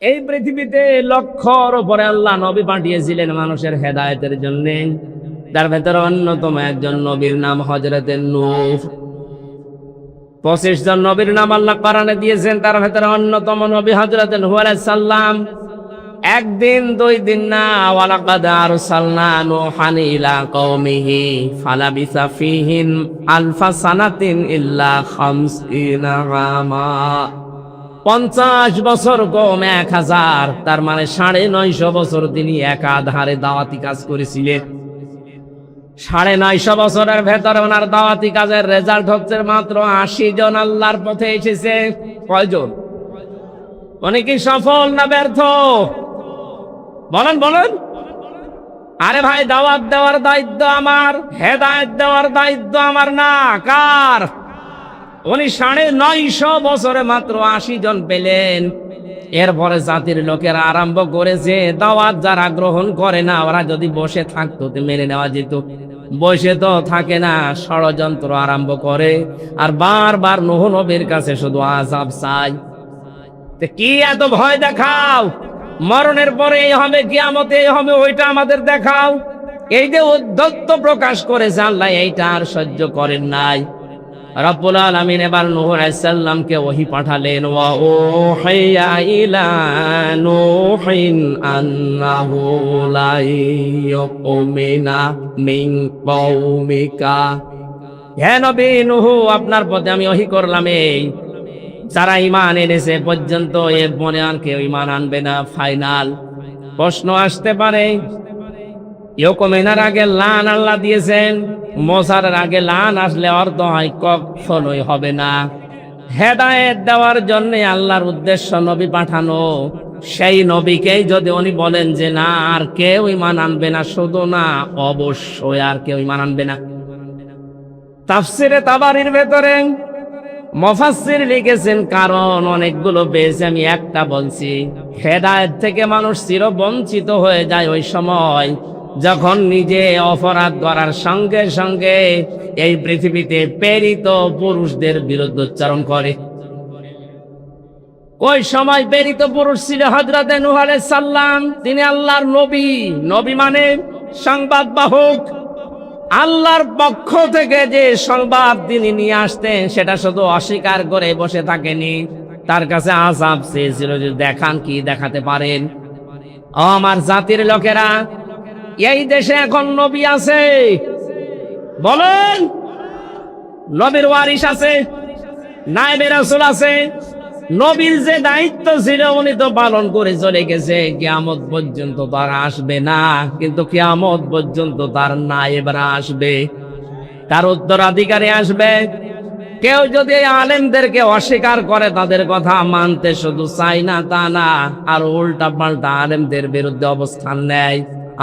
এই পৃথিবীতে লক্ষর উপরে আল্লাহ নবী পাঠিয়েছিলেন মানুষের হেদায়েতের জন্য। তার ভেতরে অন্যতম একজন নবীর নাম হযরতে নূহ। 25 জন নবীর নাম আল্লাহ কোরআনে দিয়েছেন, তার ভেতরে অন্যতম নবী হযরতে নূহ আলাইহিস সালাম। একদিন দুই দিন না, ওয়ালাকাদ আরসালনা নূহান ইলা কওমিহি ফালাবিসা ফীহিম আলফা সানাতিন ইল্লা 50 আমা। 50 বছর কম 1000, তার মানে 950 বছর তিনি একাধারে দাওয়াতি কাজ করেছিলেন। 950 বছরের ভেতরে ওনার দাওয়াতি কাজের রেজাল্ট হচ্ছে মাত্র 80 জন আল্লাহর পথে এসেছে। কয়জন? উনি কি সফল না ব্যর্থ? বলেন বলেন। আরে ভাই, দাওয়াত দেওয়ার দায়িত্ব আমার, হেদায়েত দেওয়ার দায়িত্ব আমার না, কার? উনি 950 বছরে মাত্র 80 জন পেলেন। এরপরে জাতির লোকেরা আরম্ভ করেছে, দাওয়াত যারা গ্রহণ করে না ওরা যদি বসে থাকতো তো মেনে নেওয়া যেত। বসে তো থাকে না, ষড়যন্ত্র আরম্ভ করে আর বারবার নূহ নবীর কাছে শুধু আযাব চাই। কি এত ভয় দেখাও? মরণের পরে এই হবে, কিয়ামতে এই হবে, ওইটা আমাদের দেখাও। এই যে উদ্ধত্ত প্রকাশ করেছে আল্লাহ, এইটা আর সহ্য করেন নাই। রব্বুল আলামিন এবার নূহ আলাইহিস সালামকে ওহী পাঠালেন। ওয়া উহিয়া ইলা নূহিন আন্নাহু লা ইয়াকুমিনা মিন কওমিকা। হে নবী নূহ, আপনার প্রতি আমি ওহী করলাম, এই যারা ঈমান এনেছে পর্যন্ত এর মনে আর কেউ ঈমান আনবে না। ফাইনাল প্রশ্ন আসতে পারে, ইয়কুমিনার আগে লান আল্লাহ দিয়েছেন, মোসার আগে লান আসলে অর্থ হয় কখনোই হবে না। হেদায়েত দেওয়ার জন্য আল্লাহর উদ্দেশ্য নবী পাঠানো। সেই নবীকেই যদি উনি বলেন যে না আর কেউ ঈমান আনবে না, শুধু না অবশ্যই আর কেউ ঈমান আনবে না। তাফসিরে তাবারির ভেতরে মুফাসসির লিখেছেন, কারণ অনেকগুলো পেয়েছে, আমি একটা বলছি। হেদায়েত থেকে মানুষ চিরবঞ্চিত হয়ে যায় ওই সময় যখন নিজে অপরাধ করার সঙ্গে সঙ্গে এই পৃথিবীতে প্রেরিত পুরুষদের বিরুদ্ধে উচ্চারণ করে। ওই সময় প্রেরিত পুরুষ ছিল হযরতে নূহ আলাইহিস সালাম। তিনি আল্লাহর নবী। নবী মানে সংবাদ বাহক। আল্লাহর পক্ষ থেকে যে সংবাদ তিনি নিয়ে আসতেন সেটা শুধু অস্বীকার করে বসে থাকেনি, তার কাছে আযাব চেয়েছিল যে দেখান, কি দেখাতে পারেন। আমার জাতির লোকেরা, এই দেশে এখন নবী আছে? বলেন। নবীর ওয়ারিস আছে, নায়েবে রাসূল আছে। নবীর যে দায়িত্ব ছিল উনি তো পালন করে চলে গেছে। কিয়ামত পর্যন্ত তার আসবে না, কিন্তু কিয়ামত পর্যন্ত তার নায়েবরা আসবে, তার উত্তরাধিকারী আসবে। কেউ যদি আলেমদেরকে অস্বীকার করে, তাদের কথা মানতে শুধু চাই না তা না, আর উল্টা পাল্টা আলেমদের বিরুদ্ধে অবস্থান নেয়,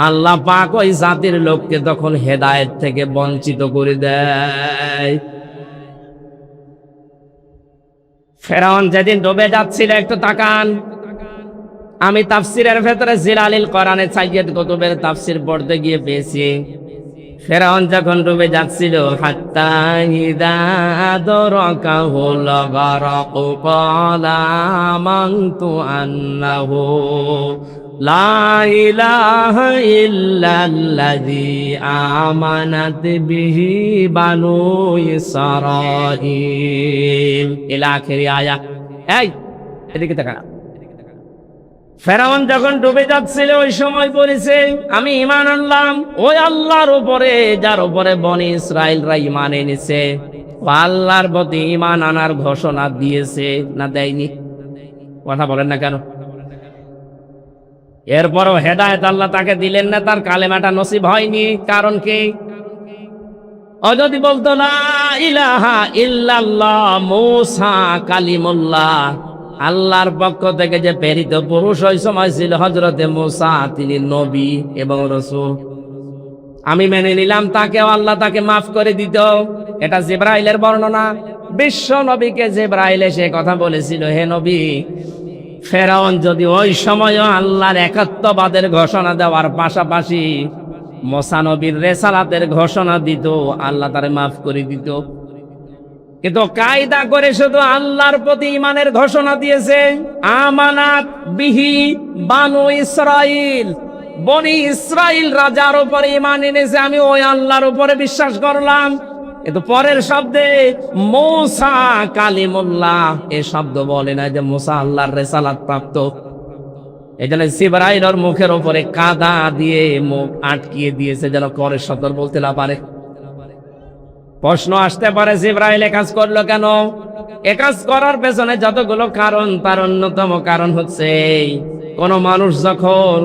আল্লাহ পাক ওই জাতির লোককে তখন হেদায়েত থেকে বঞ্চিত করে দেয়। ফেরাউন যেদিন ডুবে যাচ্ছিল, একটু তাকান। আমি তাফসিরের ভেতরে জিলালিল কোরআনে সাইয়্যিদ কুতুবের তাফসির পড়তে গিয়ে পেয়েছি, ফেরাউন যখন ডুবে যাচ্ছিল, হাত্তা ইযা আদরাকাহুল গারাকু ক্বালা আমানতু আন্নাহু লা ইলাহা ইল্লাল্লাযী আমানাত বিহি বানু ইসরাঈল ইলা আখিরি আয়াত। এই এদিকে তাকান। ফেরাউন যখন ডুবে যাচ্ছিল ওই সময় বলেছে, আমি ঈমান আনলাম ওই আল্লাহর উপরে যার উপরে বনি ইসরাঈলরা ঈমান এনেছে। আল্লাহর প্রতি ঈমান আনার ঘোষণা দিয়েছে না দেয়নি? কথা বলেন না কেন? এরপরও হেদায়েত আল্লাহ তাকে দিলেন না, তার কালেমাটা নসিব হয়নি। কারণ কি? ও যদি বলতো লা ইলাহা ইল্লাল্লাহ মূসা কালিমুল্লাহ, আল্লাহর পক্ষ থেকে যে প্রেরিত পুরুষ ওই সময় ছিল হযরতে মূসা, তিনি নবী এবং রাসূল। আমি মেনে নিলাম, তাকেও আল্লাহ তাকে মাফ করে দিত। এটা জিবরাইলের বর্ণনা। বিশ্ব নবীকে জিবরাইল এসে কথা বলেছিল, হে নবী, ফেরাউন যদি ওই সময়ও আল্লাহর একাত্মবাদের ঘোষণা দেওয়ার পাশাপাশি মূসা নবীর রিসালাতের ঘোষণা দিত, আল্লাহ তারে মাফ করে দিত। কিন্তু কায়দা করে শুধু আল্লাহর প্রতি ঈমানের ঘোষণা দিয়েছে, আমানাত বিহি বানু ইসরাইল, বনি ইসরাইল রাজার উপরে ঈমান এনেছে, আমি ওই আল্লাহর উপরে বিশ্বাস করলাম। কিন্তু পরের শব্দে মূসা কালিমুল্লাহ এ শব্দ বলে না, যে মূসা আল্লাহর রিসালাত প্রাপ্ত। এজন্য জিবরাইলের মুখের উপরে কাদা দিয়ে মুখ আটকিয়ে দিয়েছে, যেন পরের শব্দ বলতে না পারে। প্রশ্ন আসতে পারে, জিবরাইল এ কাজ করলো কেন? এ কাজ করার পেছনে যতগুলো কারণ, তার অন্যতম কারণ হচ্ছে কোন মানুষ যখন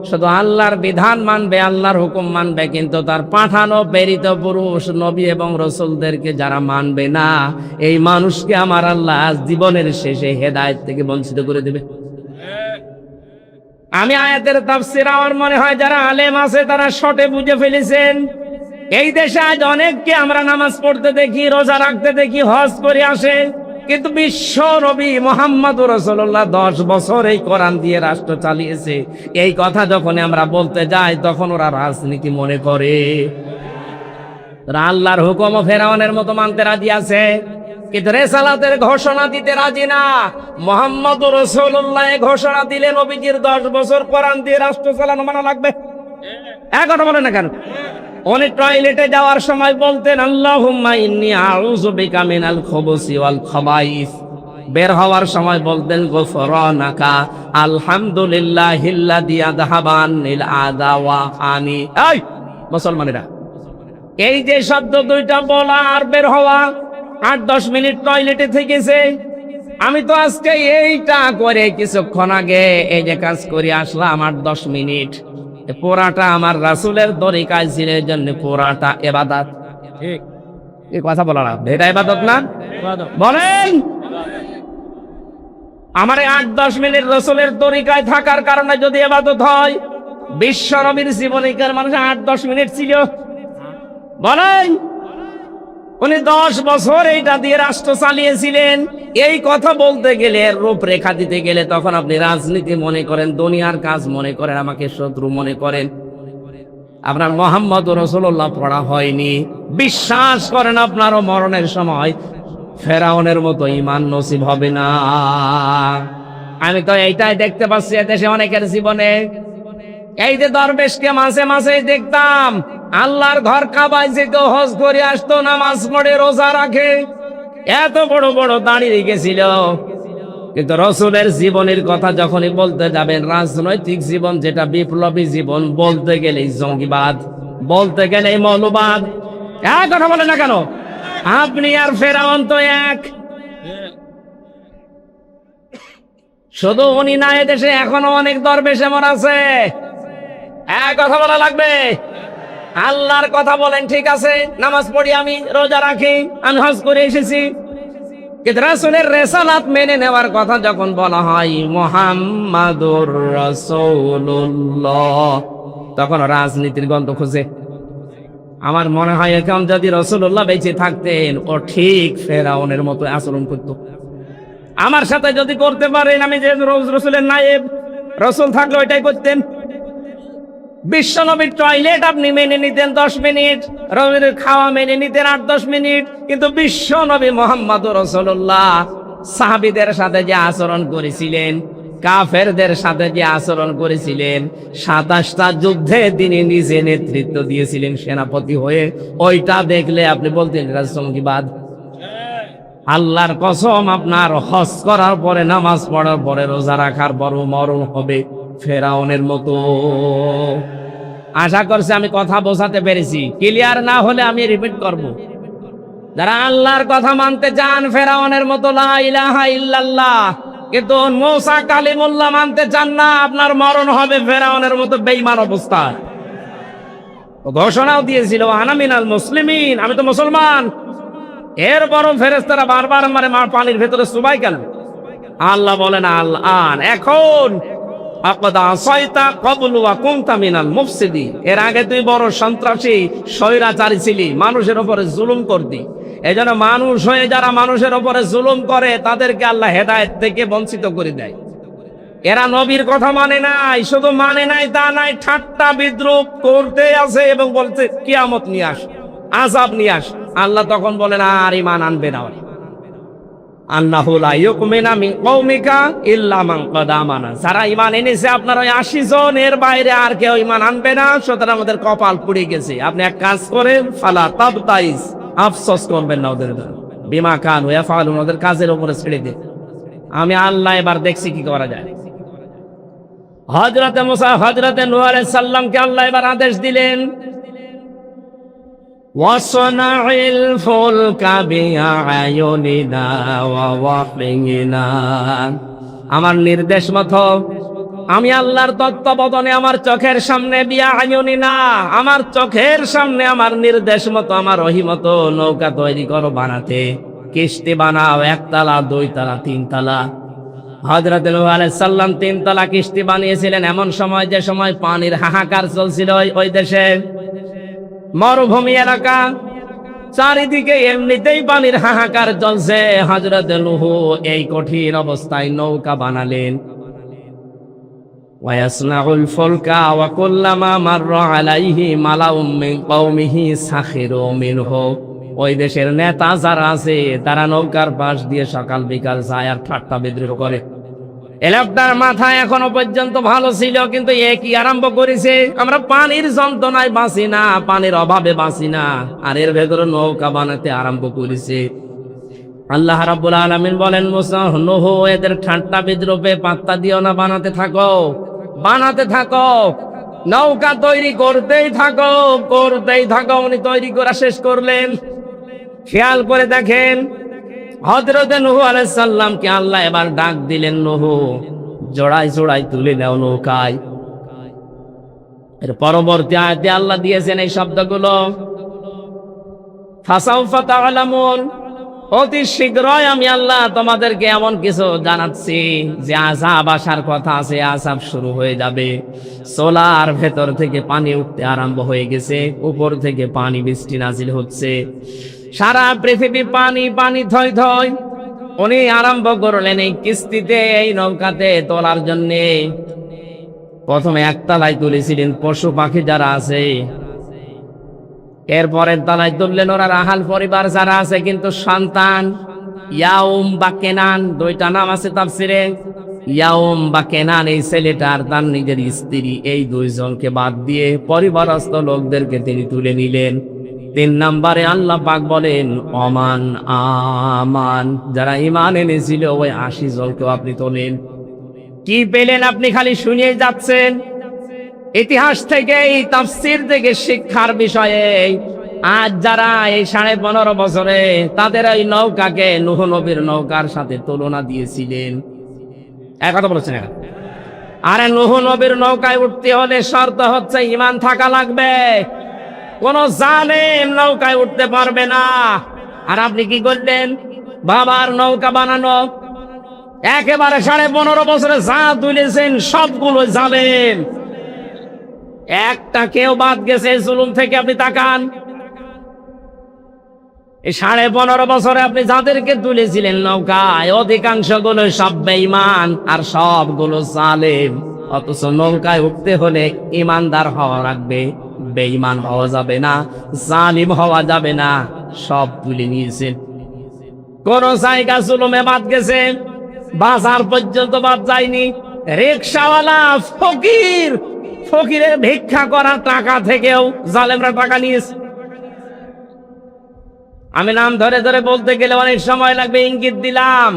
শুধু আল্লাহর বিধান মানবে, আল্লাহর হুকুম মানবে, কিন্তু তার পাঠানো প্রেরিত পুরুষ নবী এবং রসুলদেরকে যারা মানবে না, এই মানুষকে আমার আল্লাহ জীবনের শেষে হেদায়েত থেকে বঞ্চিত করে দেবে। আমি আয়াতের তাফসীর আমার মনে হয় যারা আলেম আছে তারা শর্টে বুঝে ফেলেছেন। এই দেশে আজ অনেককে আমরা নামাজ পড়তে দেখি, রোজা রাখতে দেখি, হজ করে আসে, কিন্তু বিশ্ব নবী মুহাম্মদুর রাসূলুল্লাহ 10 বছর এই কোরআন দিয়ে রাষ্ট্র চালিয়েছে। এই কথা যখন আমরা বলতে যাই তখন ওরা রাজনীতি মনে করে। আল্লাহর হুকুম ফেরাউনের মতো মানতে রাজি আছে, কিন্তু রিসালাতের ঘোষণা দিতে রাজি না। মুহাম্মদুর রাসূলুল্লাহ ঘোষণা দিলেন নবীজির 10 বছর কোরআন দিয়ে রাষ্ট্র চালানো মানা লাগবে। এক কথা বলে না কেন? উনি টয়লেটে যাওয়ার সময় বলতেন, আল্লাহুম্মা ইন্নী আউযু বিকা মিনাল খুবুসি ওয়াল খাবাইস। বের হওয়ার সময় বলতেন, গফরানাকা আলহামদুলিল্লাহিল্লাযী আযহাবা আনিল আযা ওয়া আনি। এই মুসলমানেরা, এই যে শব্দ দুইটা বলা আর বের হওয়া, 8-10 মিনিট টয়লেটে থেকেছে। আমি তো আজকে এইটা করে কিছুক্ষণ আগে এই যে কাজ করে আসলাম 8-10 মিনিট। পোড়াটা আমার রাসূলের তরিকায় ছিল, এর জন্য পোড়াটা ইবাদত। ঠিক এই কথা বলা না, এটা ইবাদত না? বলেন, আমার 8-10 মিনিট রাসূলের তরিকায় থাকার কারণে যদি ইবাদত হয়, বিশ্ব নবীর জীবনীকার মানুষ 8-10 মিনিট ছিল? বলেন, উনি 10 বছর এইটা দিয়ে রাষ্ট্র চালিয়েছিলেন। এই কথা বলতে গেলে, রূপরেখা দিতে গেলে, তখন আপনি রাজনীতি মনে করেন, দুনিয়ার কাজ মনে করেন, আমাকে শত্রু মনে করেন। আপনার মুহাম্মদুর রাসূলুল্লাহ পড়া হয়নি, বিশ্বাস করেন আপনারও মরণের সময় ফেরাউনের মতো ঈমান নসিব হবে না। আমি তো এইটাই দেখতে পাচ্ছি এদেশে অনেকের জীবনে। এই যে দরবেশকে মাঝে মাঝে দেখতাম আল্লাহর ঘর কাবায় যেত, হজ করে আসতো, নামাজ পড়ে, রোজা রাখে, এত বড় বড় দাঁড়িয়ে রেখেছিল, কিন্তু রসুলের জীবনের কথা যখনই বলতে যাবেন, রাজনৈতিক জীবন যেটা বিপ্লবী জীবন, বলতে গেলে জঙ্গিবাদ, বলতে গেলে মৌলবাদ। এক কথা বলে না কেন? আপনি আর ফেরাউন তো এক। শুধু উনি না, এদেশে এখনো অনেক দরবেশ এমন আছে। এক কথা বলা লাগবে। আল্লাহর কথা বলেন, ঠিক আছে, নামাজ পড়ি, আমি রোজা রাখি, আমি হজ করে এসেছি, কিন্তু রাসূলের রিসালাত মেনে নেওয়ার কথা যখন বলা হয়, মুহাম্মাদুর রাসূলুল্লাহ, তখন রাজনীতির গন্ধ খুঁজে। আমার মনে হয় এখন যদি রাসূলুল্লাহ বেঁচে থাকতেন, ও ঠিক ফেরাউনের মতো আচরণ করত। আমার সাথে যদি করতে পারেন, আমি যে রাসূলের নায়েব, রাসূল থাকলে ওইটাই করতেন। বিশ্বনবীর টয়লেট আপনি মেনে নিতেন 10 মিনিট, রবির খাওয়া মেনে নিতেন 8-10 মিনিট, কিন্তু বিশ্বনবী মুহাম্মদুর রাসূলুল্লাহ সাহাবীদের সাথে যে আচরণ করেছিলেন, কাফেরদের সাথে যে আচরণ করেছিলেন, 27টা যুদ্ধে তিনি নিজে নেতৃত্ব দিয়েছিলেন সেনাপতি হয়ে, ওইটা দেখলে আপনি বলতেন রাজনীতিবাদ। আল্লাহর কসম, আপনার হজ করার পরে, নামাজ পড়ার পরে, রোজা রাখার পর মরণ হবে ফেরাউনের মতো। আশা করছি আমি কথা বোঝাতে পেরেছি। ক্লিয়ার না হলে আমি রিপিট করব। যারা আল্লাহর কথা মানতে চান ফেরাউনের মতো, লা ইলাহা ইল্লাল্লাহ, কিন্তু মূসা কালিমুল্লাহ মানতে চান না, আপনার মরণ হবে ফেরাউনের মতো বেঈমান অবস্থা। ঘোষণাও দিয়েছিল, আনা মিনাল মুসলিমিন, আমি তো মুসলমান। এরপরও ফেরেশতারা বারবার মারে, পানির ভেতরে সুবাই কেন? আল্লাহ বলেন, আল-আন, এখন এর আগে তুই বড় সন্ত্রাসী, স্বৈরাচারী ছিলি, মানুষের উপরে জুলুম করতি। এই জন্য মানুষ হয়ে যারা মানুষের উপরে জুলুম করে, তাদেরকে আল্লাহ হেদায়েত থেকে বঞ্চিত করে দেয়। এরা নবীর কথা মানে নাই, শুধু মানে নাই তা নাই, ঠাট্টা বিদ্রুপ করতে আছে এবং বলছে কিয়ামত নিয়ে আস, আযাব নিয়ে আস। আল্লাহ তখন বলেন, আর ঈমান আনবে না। আন্নাহু লা ইউমিনা মিন কওমিকা ইল্লা মান ক্বাদ আমানা, যারা ঈমান এনেছে আপনার ওই 80 জন, এর বাইরে আর কেউ ঈমান আনবে না, সুতরাং আমাদের কপাল পুড়ে গেছে। আপনি এক কাজ করেন, ফালা তাবতাইস, আফসোস করবেন না ওদের বিমা কানু ইয়াফআলুন, ওদের কাজের উপরে ছেড়ে দিন, আমি আল্লাহ এবার দেখছি কি করা যায়। হযরতে মুসা হযরতে নূহ আলাইহিস সালামকে আল্লাহ এবার আদেশ দিলেন, ওয়াসনাইল ফুলকা বিআয়ুনিনা ওয়া ওয়াহয়িনা, আমার নির্দেশ মতো আমি আল্লাহর তত্ত্বাবধানে আমার চোখের সামনে বিআয়ুনিনা, আমার চোখের সামনে আমার নির্দেশ মতো আমার ওহী মতো নৌকা তৈরি করো, বানাতে কিস্তি বানাও, 1 তলা 2 তলা 3 তলা। হযরতে নূহ আলাইহিস সালাম 3 তলা কিস্তি বানিয়েছিলেন এমন সময়, যে সময় পানির হাহাকার চলছিল ওই দেশে, মরুভূমি এলাকা, চারিদিকে এমনিতেই পানির হাহাকার চলছে। হযরতে নূহ এই কঠিন অবস্থায় নৌকা বানালেন। ওয়াসনাউল ফুলকা ওয়া কুল্লামা মাররা আলাইহি মালাউম মিন কওমিহি সাখিরু মিনহু, ওই দেশের নেতা যারা আছে তারা নৌকার পাশ দিয়ে সকাল বিকাল যায় আর ঠাট্টা বিদ্রুপ করে। এলাকার মাথায় এখনো পর্যন্ত ভালো ছিল, কিন্তু এ কি আরম্ভ করেছে, আমরা পানির যন্ত্রণায় বাঁচি না, পানির অভাবে বাঁচি না, আর এর ভেতরে নৌকা বানাতে আরম্ভ করেছে। আল্লাহ রাব্বুল আলামিন বলেন, মুসা নূহ এদের ঠাট্টা বিদ্রুপে পাত্তা দিও না, বানাতে থাকো, বানাতে থাকো, নৌকা তৈরি করতেই থাকো, করতেই থাকো। উনি তৈরি করা শেষ করলেন। খেয়াল করে দেখেন, হযরতে নূহ আলাইহিস সালামকে আল্লাহ এবার ডাক দিলেন, নূহ জোড়ায় জোড়ায় তুলে নাও নৌকায়। এর পরবর্তী আয়াতে আল্লাহ দিয়েছেন এই শব্দগুলো, ফাসাউফা তা'লামুন, অতি শীঘ্রই আমি আল্লাহ তোমাদেরকে এমন কিছু জানাচ্ছি যে আযাব আসার কথা আছে, আযাব শুরু হয়ে যাবে। সোলার ভেতর থেকে পানি উঠতে আরম্ভ হয়ে গেছে, উপর থেকে পানি বৃষ্টি নাজিল হচ্ছে, সারা পৃথিবী পানি পানি, থই থই। উনি আরম্ভ করলেন এই কিস্তিতে, এই নৌকাতে তোলার জন্য। প্রথমে 1 তলায় তুলেছিলেন পশু পাখি যারা আছে, এরপরের তলায় তুললেন ওরা রাহাল পরিবার যারা আছে, কিন্তু সন্তান ইয়াউম বা কেনান, 2টা নাম আছে তাফসিরে। ইয়াউম বা কেনান এই ছেলেটার তার নিজের স্ত্রী, এই 2 জনকে বাদ দিয়ে পরিবারস্থ লোকদেরকে তিনি তুলে নিলেন। 3 নম্বরে আল্লাহ পাক বলেন, ওমান আমান, যারা ঈমান এনেছিল ওই 80 জনকেও আপনি তোলেন। কি পেলেন আপনি খালি শুনিয়ে যাচ্ছেন। ইতিহাস থেকে, এই তাফসীর থেকে শিক্ষার বিষয়ে আজ যারা এই 15.5 বছরে তাদের এই নৌকাকে নূহ নবীর নৌকার সাথে তুলনা দিয়েছিলেন, এক কথা বলেছেন। আরে নূহ নবীর নৌকায় উঠতে হলে শর্ত হচ্ছে ঈমান থাকা লাগবে, কোন জালেম নৌকায় উঠতে পারবে না। আর আপনি কি করলেন, বাবার নৌকা বানানো, একেবারে 15.5 বছরে যা তুলেছেন সবগুলো জালেম, একটা কেউ বাদ গেছে জুলুম থেকে। আপনি তাকান, এই 15.5 বছরে আপনি যাদেরকে তুলেছিলেন নৌকায়, অধিকাংশ গুলো সব বেঈমান আর সবগুলো জালেম। অথচ নৌকায় উঠতে হলে ইমানদার হওয়া লাগবে, বেঈমান হওয়া যাবে না, জালিম হওয়া যাবে না। সব তুলে নিয়েছেন। কোন জায়গা জুলুমে বাদ গেছে, বাজার পর্যন্ত বাদ যায়নি। রিকশাওয়ালা, ফকির, ফকিরের ভিক্ষা করা টাকা থেকেও জালেমরা টাকা নিয়েছে। আমি নাম ধরে ধরে বলতে গেলে অনেক সময় লাগবে, ইঙ্গিত দিলাম।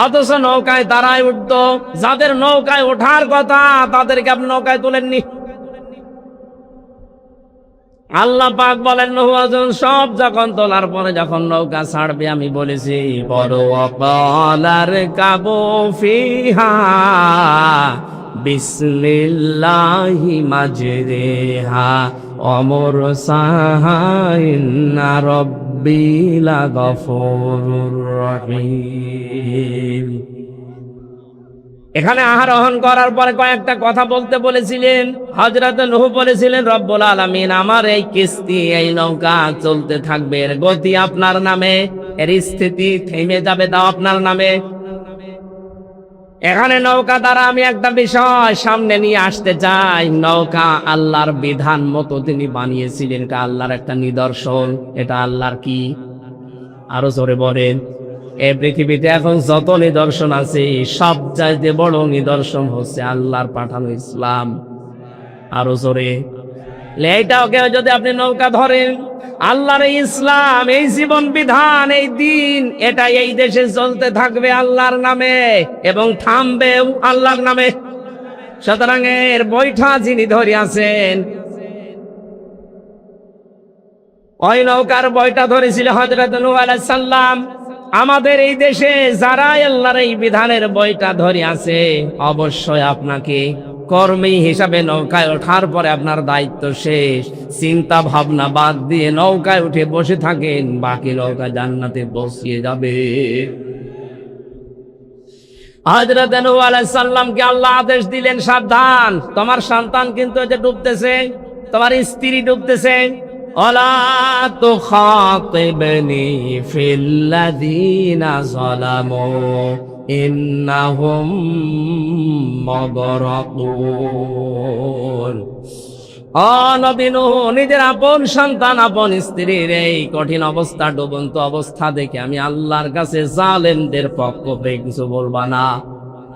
অথচ নৌকায় তারাই উঠতো, যাদের নৌকায় ওঠার কথা তাদেরকে আপনি নৌকায় তুলেননি। আল্লাহ পাক বলেন, নূহ সব যখন তোলার পরে যখন নৌকা ছাড়বে, আমি বলেছি বড় অপলার কাবু ফিহা বিসমিল্লাহি মাজরিহা অমর সাহাইন্না রব্বিলা গফুরুর রহিম। এখানে আরোহণ করার পরে কয়েকটা কথা বলতে বলেছিলেন। হযরত নূহ বলেছিলেন, রব্বুল আলামিন আমার এই কিস্তি, এই নৌকা চলতে থাকবে, এর গতি আপনার নামে, এর স্থিতি থেমে যাবে তাও আপনার নামে। এখানে নৌকা দ্বারা আমি একটা বিষয় সামনে নিয়ে আসতে চাই। নৌকা আল্লাহর বিধান মতো তিনি বানিয়েছিলেন, এটা আল্লাহর একটা নিদর্শন। এটা আল্লাহর কি? আরো জোরে বলেন। এই পৃথিবীতে এখন যত নিদর্শন আছে সব চাইতে বড় নিদর্শন হচ্ছে আল্লাহর পাঠানো ইসলাম। আরো জোরে এইটাও কেউ যদি আপনি নৌকা ধরেন, আল্লাহর এই ইসলাম, এই জীবন বিধান, এই দিন, এটা এই দেশে চলতে থাকবে আল্লাহর নামে এবং থামবেও আল্লাহর নামে। সুতরাং এর বৈঠা যিনি ধরে আছেন, ওই নৌকার বইটা ধরেছিল হযরত নূহ আলাইহিস সালাম। আমাদের এই দেশে যারা আল্লাহর এই বিধানের বইটা ধরে আছে, অবশ্যই আপনাকে কর্মী হিসাবে নৌকায় ওঠার পরে আপনার দায়িত্ব শেষ। চিন্তা ভাবনা বাদ দিয়ে নৌকায় উঠে বসে থাকেন, বাকি নৌকা জান্নাতে পৌঁছিয়ে যাবে। হযরত নূহ আলাইহিস সালামকে আল্লাহ আদেশ দিলেন, সাবধান, তোমার সন্তান কিন্তু যে ডুবতেছে, তোমার স্ত্রী ডুবতেছে। ওয়ালা তুখাতিবনি ফিল্লাযীনা যালামু ইন্নাহুম মাগরাকুন। ও নবী নূহ, নিজের আপন সন্তান, আপন স্ত্রীর এই কঠিন অবস্থা, ডুবন্ত অবস্থা দেখে আমি আল্লাহর কাছে জালেমদের পক্ষ পেয়ে কিছু বলবা না।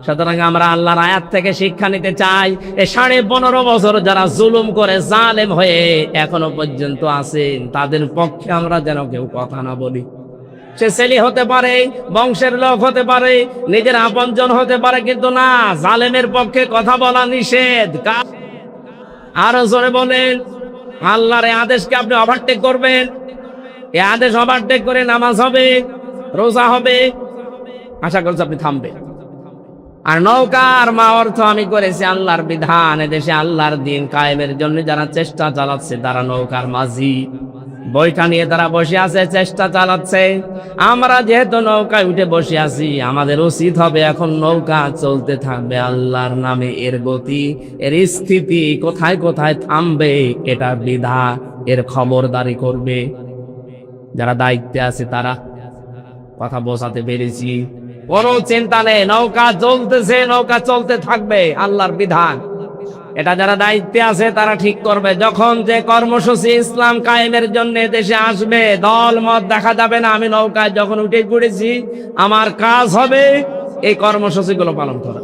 সুতরাং আমরা আল্লাহর আয়াত থেকে শিক্ষা নিতে চাই। এই 15.5 বছর যারা জুলুম করে জালেম হয়ে এখনো পর্যন্ত আছেন, তাদের পক্ষে আমরা যেন কেউ কথা না বলি। সে ছেলে হতে পারে, বংশের লোক হতে পারে, নিজের আপনজন হতে পারে, কিন্তু না, জালেমের পক্ষে কথা বলা নিষেধ। আরো জোরে বলেন, আল্লাহর এই আদেশকে আপনি ওভারটেক করবেন। এই আদেশ ওভারটেক করে নামাজ হবে, রোজা হবে, আশা করছি আপনি থামবেন। আর নৌকার মা অর্থ আমি করেছি আল্লাহর বিধান, এদেশে আল্লাহর দিন কায়েমের জন্য যারা চেষ্টা চালাচ্ছে তারা নৌকার মাঝি। বইটা নিয়ে তারা বসে আছে, চেষ্টা চালাচ্ছে। আমরা যেহেতু নৌকায় উঠে বসে আছি, আমাদের উচিত হবে এখন নৌকা চলতে থাকবে আল্লাহর নামে। এর গতি, এর স্থিতি কোথায় কোথায় থামবে, এটা বিধা, এর খবরদারি করবে যারা দায়িত্বে আছে তারা। কথা বোঝাতে পেরেছি? কোনো চিন্তা নেই, নৌকা চলতেছে, নৌকা চলতে থাকবে, আল্লাহর বিধান। এটা যারা দায়িত্বে আছে তারা ঠিক করবে। যখন যে কর্মসূচি ইসলাম কায়েমের জন্য দেশে আসবে, দল মত দেখা যাবে না। আমি নৌকায় যখন উঠে পড়েছি, আমার কাজ হবে এই কর্মসূচিগুলো পালন করা।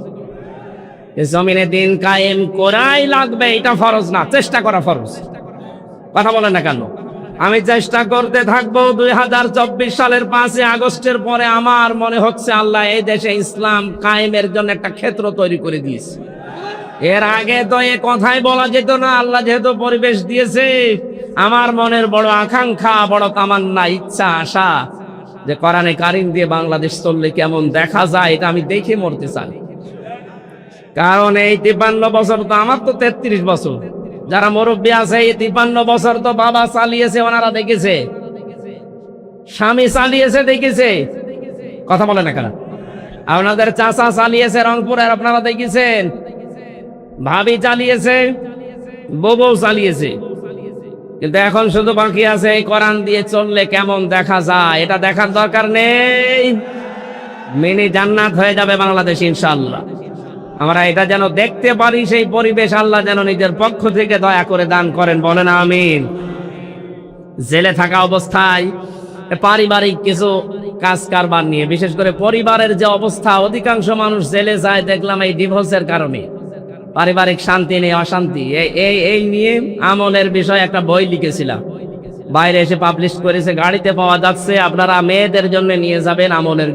এই জমিনে দিন কায়েম করাই লাগবে, এটা ফরজ না, চেষ্টা করা ফরজ। কথা বলেন না কেন? আমি চেষ্টা করতে থাকবো। 2024 সালের 5 আগস্টের পরে আমার মনে হচ্ছে আল্লাহ এই দেশে ইসলাম কায়েমের জন্য একটা ক্ষেত্র তৈরি করে দিয়েছে। এর আগে তো এ কথাই বলা যেত না। আল্লাহ যেহেতু পরিবেশ দিয়েছে, আমার মনের বড় আকাঙ্ক্ষা, বড় তামান্না, ইচ্ছা, আশা যে কোরআনে কারিম দিয়ে বাংলাদেশ চললে কেমন দেখা যায়, এটা আমি দেখে মরতে চাই। কারণ এই 53 বছর তো, আমার তো 33 বছর, যারা মুরব্বী আছে এই 53 বছর তো বাবা চালিয়েছে, ওনারা দেখেছে, স্বামী চালিয়েছে, দেখেছে। কথা বলে না কেন? আপনাদের চাচা চালিয়েছে রংপুরের, আপনারা দেখেছেন। ভাবি চালিয়েছে, বউ চালিয়েছে। কিন্তু এখন শুধু বাকি আছে এই কোরআন দিয়ে চললে কেমন দেখা যায়, এটা দেখার দরকার নেই। মিনি জান্নাত হয়ে যাবে বাংলাদেশ ইনশাআল্লাহ। আমরা এটা যেন দেখতে পারি, সেই পরিবেশ আল্লাহ যেন নিজের পক্ষ থেকে দয়া করে দান করেন, বলেন আমিন। জেলে থাকা অবস্থায় পারিবারিক কিছু কাজ কারবার নিয়ে, বিশেষ করে পরিবারের যে অবস্থা, অধিকাংশ মানুষ জেলে যায় দেখলাম এই ডিভোর্সের কারণে। পারিবারিক শান্তি নেই, অশান্তি, এই নিয়ে আমলের বিষয়ে একটা বই লিখেছিলাম, বাইরে এসে পাবলিশ করেছে, গাড়িতে পাওয়া যাচ্ছে। আপনারা মেয়েদের জন্য নিয়ে যাবেন আমলের